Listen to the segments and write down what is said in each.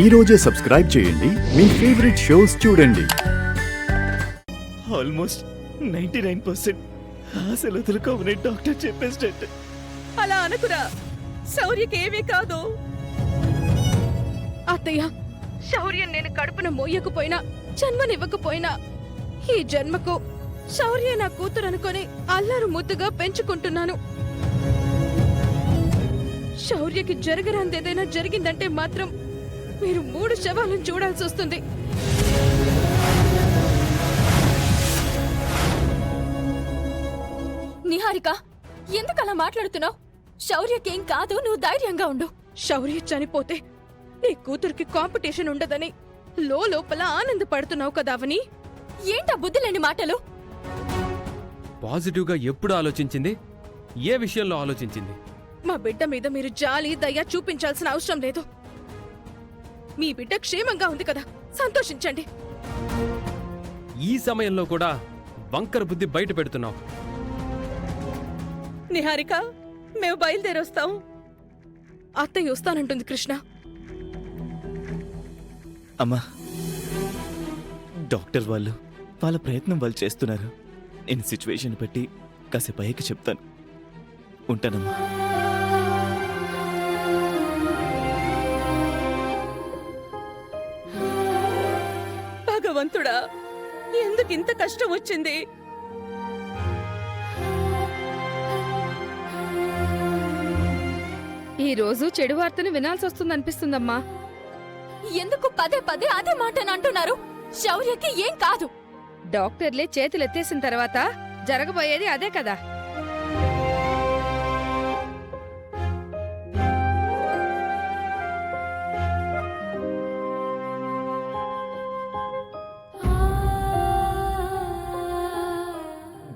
ఈ రోజే సబ్స్క్రైబ్ చేయండి, మీ ఫేవరెట్ షోస్ చూడండి. ఆల్మోస్ట్ 99% ఆశలు వదులుకోమని డాక్టర్ చెప్పేసినట్టు. అలా అనుకురా, శౌర్యకి ఏమీ కాదు. అత్తయ్య, శౌర్యం నేను కడుపున మోయకపోయినా, జన్మనివ్వకపోయినా, ఈ జన్మకు శౌర్య నా కూతురు అనుకొని అల్లారు ముద్దుగా పెంచుకుంటున్నాను. శౌర్యకి జరగరాందేదైనా జరిగిందంటే మాత్రం మీరు 3 శవాలను చూడాల్సి వస్తుంది. నిహారిక, ఎందుకలా మాట్లాడుతున్నావు? శౌర్యకేం కాదు, నువ్వు ధైర్యంగా ఉండు. శౌర్య చనిపోతే నీ కూతురికి కాంపిటీషన్ ఉండదని లోపల ఆనందపడుతున్నావు కదా అవని. ఏంటా బుద్ధి లేని మాటలు? పాజిటివ్గా ఎప్పుడు ఆలోచించింది? ఏ విషయంలో ఆలోచించింది? మా బిడ్డ మీద మీరు జాలి దయ చూపించాల్సిన అవసరం లేదు. మీ బిడ్డ క్షేమంగా ఉంది కదా, సంతోషించండి. ఈ సమయంలో కూడా వంకర బుద్ధి బయట పెడుతున్నావు. నిహారిక, మేము బయలుదేరొస్తాం. అత్తయ్య వస్తానంటుంది కృష్ణ. అమ్మా, డాక్టర్ వాళ్ళ ప్రయత్నం వాళ్ళు చేస్తున్నారు. నేను సిచ్యువేషన్ బట్టి కాసేపు అయ్యాక చెప్తాను. ఉంటానమ్మా. భగవంతుడా, ఎందుకు ఇంత కష్టం వచ్చింది? ఈ రోజు చెడు వార్తను వినాల్సి వస్తుందనిపిస్తుందమ్మా. ఎందుకు పదే పదే అదే మాటని అంటున్నారు? శౌర్యకి ఏం కాదు. డాక్టర్లే చేతులెత్తేసిన తర్వాత జరగబోయేది అదే కదా.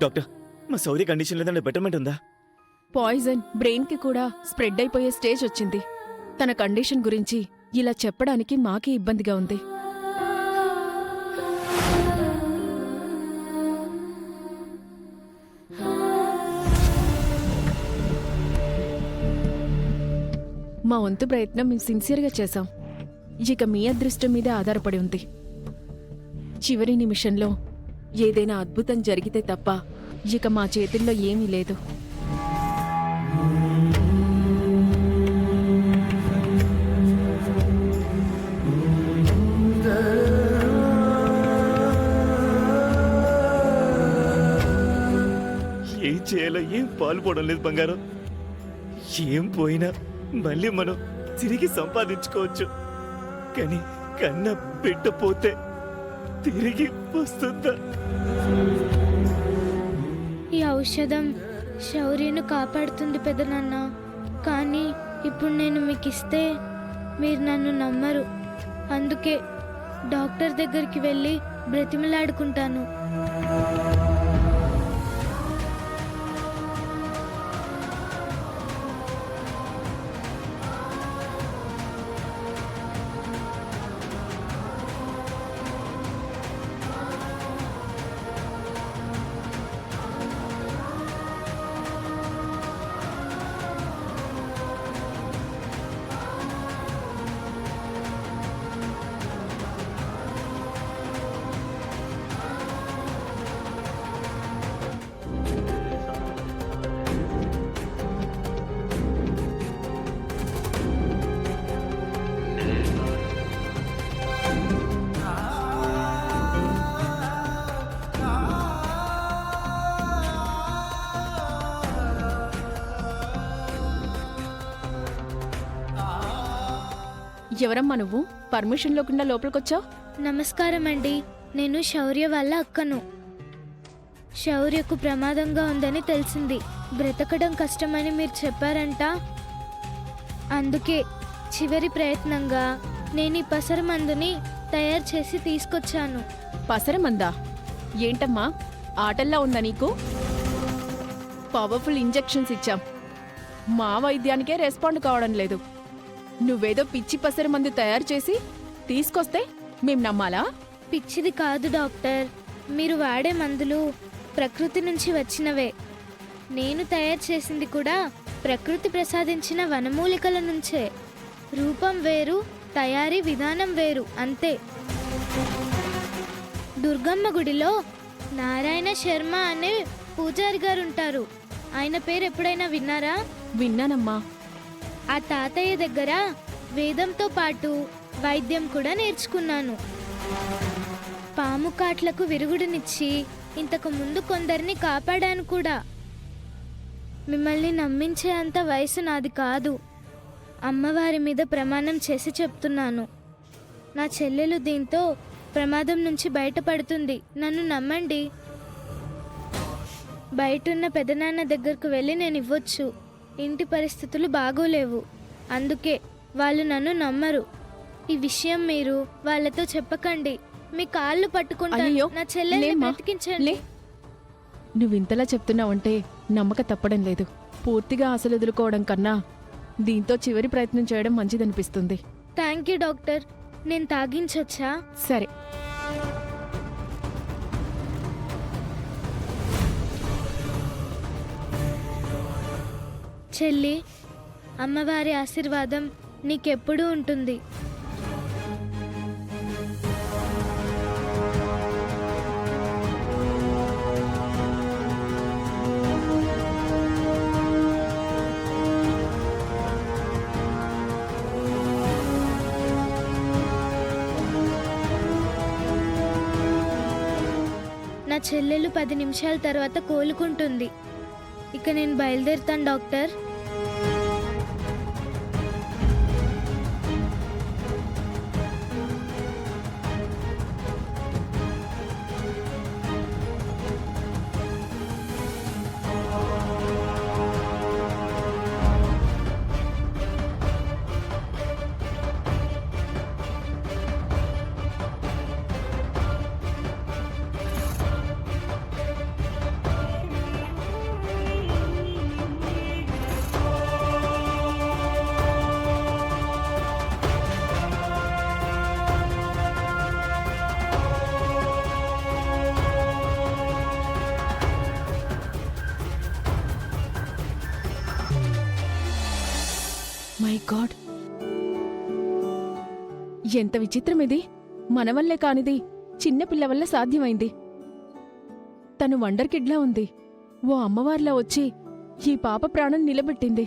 డాక్టర్, మా శౌర్య కండిషన్ లేదంటే బెటర్మెంట్ ఉందా? పాయిజన్ బ్రెయిన్ కి కూడా స్ప్రెడ్ అయిపోయే స్టేజ్ వచ్చింది. తన కండిషన్ గురించి ఇలా చెప్పడానికి మాకే ఇబ్బందిగా ఉంది. మా వంతు ప్రయత్నం మేము సిన్సియర్గా చేశాం. ఇక మీ అదృష్టం మీద ఆధారపడి ఉంది. చివరి నిమిషంలో ఏదైనా అద్భుతం జరిగితే తప్ప ఇక మా చేతుల్లో ఏమీ లేదు. ఏం చేయాలో ఏం పాల్పోవడం లేదు బంగారం. ఏం పోయినా మళ్ళీ మనం తిరిగి సంపాదించుకోవచ్చు. కానీ కన్న బిడ్డ పోతే తిరిగి వస్తుందా? ఈ ఔషధం శౌర్యను కాపాడుతుంది పెదనాన్న. కానీ ఇప్పుడు నేను మీకు ఇస్తే మీరు నన్ను నమ్మరు. అందుకే డాక్టర్ దగ్గరికి వెళ్ళి బ్రతిమలాడుకుంటాను. ఎవరమ్మా నువ్వు? పర్మిషన్ లేకుండా లోపలికొచ్చావు? నమస్కారం అండి, నేను శౌర్య వాళ్ళ అక్కను. శౌర్యకు ప్రమాదంగా ఉందని తెలిసింది. బ్రతకడం కష్టమని మీరు చెప్పారంట. అందుకే చివరి ప్రయత్నంగా నేను ఈ పసర మందుని తయారు చేసి తీసుకొచ్చాను. పసరమందా? ఏంటమ్మా ఆటల్లా ఉందా నీకు? పవర్ఫుల్ ఇంజెక్షన్స్ ఇచ్చాం, మా వైద్యానికే రెస్పాండ్ కావడం లేదు. నువ్వేదో పిచ్చి పసరమందు తయారు చేసి తీసుకొస్తే మేం నమ్మాలా? పిచ్చిది కాదు డాక్టర్, మీరు వాడే మందులు ప్రకృతి నుంచి వచ్చినవే. నేను తయారు చేసింది కూడా ప్రకృతి ప్రసాదించిన వనమూలికల నుంచే. రూపం వేరు, తయారీ విధానం వేరు అంతే. దుర్గమ్మ గుడిలో నారాయణ శర్మ అనే పూజారి గారు ఉంటారు. ఆయన పేరు ఎప్పుడైనా విన్నారా? విన్నానమ్మా. ఆ తాతయ్య దగ్గర వేదంతో పాటు వైద్యం కూడా నేర్చుకున్నాను. పాము కాట్లకు విరుగుడునిచ్చి ఇంతకు ముందు కొందరిని కాపాడాను కూడా. మిమ్మల్ని నమ్మించే అంత వయసు నాది కాదు. అమ్మవారి మీద ప్రమాణం చేసి చెప్తున్నాను. నా చెల్లెలు దీంతో ప్రమాదం నుంచి బయటపడుతుంది. నన్ను నమ్మండి. బయటున్న పెదనాన్న దగ్గరకు వెళ్ళి నేను ఇవ్వచ్చు. ఇంటి పరిస్థితులు బాగోలేవు. అందుకే వాళ్ళు నన్ను నమ్మరు. ఈ విషయం మీరు వాళ్ళతో చెప్పకండి. మీ కాళ్ళు పట్టుకుంటాను. అయ్యో, నా చెల్లెల్ని లేమ్మా, బ్రతికించండి. లే. నువ్వింతలా చెప్తున్నావంటే నమ్మక తప్పడం లేదు. పూర్తిగా ఆశలు వదులుకోవడం కన్నా దీంతో చివరి ప్రయత్నం చేయడం మంచిదనిపిస్తుంది. Thank you doctor. నేను తాగించొచ్చా? సరే. చెల్లి, అమ్మవారి ఆశీర్వాదం నీకెప్పుడూ ఉంటుంది. నా చెల్లెలు 10 నిమిషాల తర్వాత కోలుకుంటుంది. ఇక నేను బయలుదేరుతాను డాక్టర్. మై గాడ్, ఎంత విచిత్రం ఇది! మన వల్లే కానిది చిన్న పిల్ల వల్ల సాధ్యమైంది. తను వండర్ కిడ్లా ఉంది. ఓ అమ్మవార్లా వచ్చి ఈ పాప ప్రాణం నిలబెట్టింది.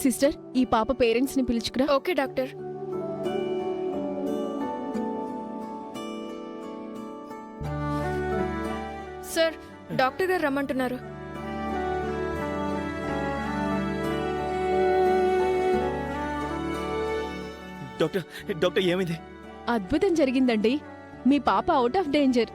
సిస్టర్, ఈ పాప పేరెంట్స్ని పిలుచుకురా. Okay doctor. సార్, డాక్టర్ గారు రమ్మంటున్నారు. డాక్టర్ డాక్టర్ ఏమైంది? అద్భుతం జరిగిందండి. మీ పాప అవుట్ ఆఫ్ డేంజర్.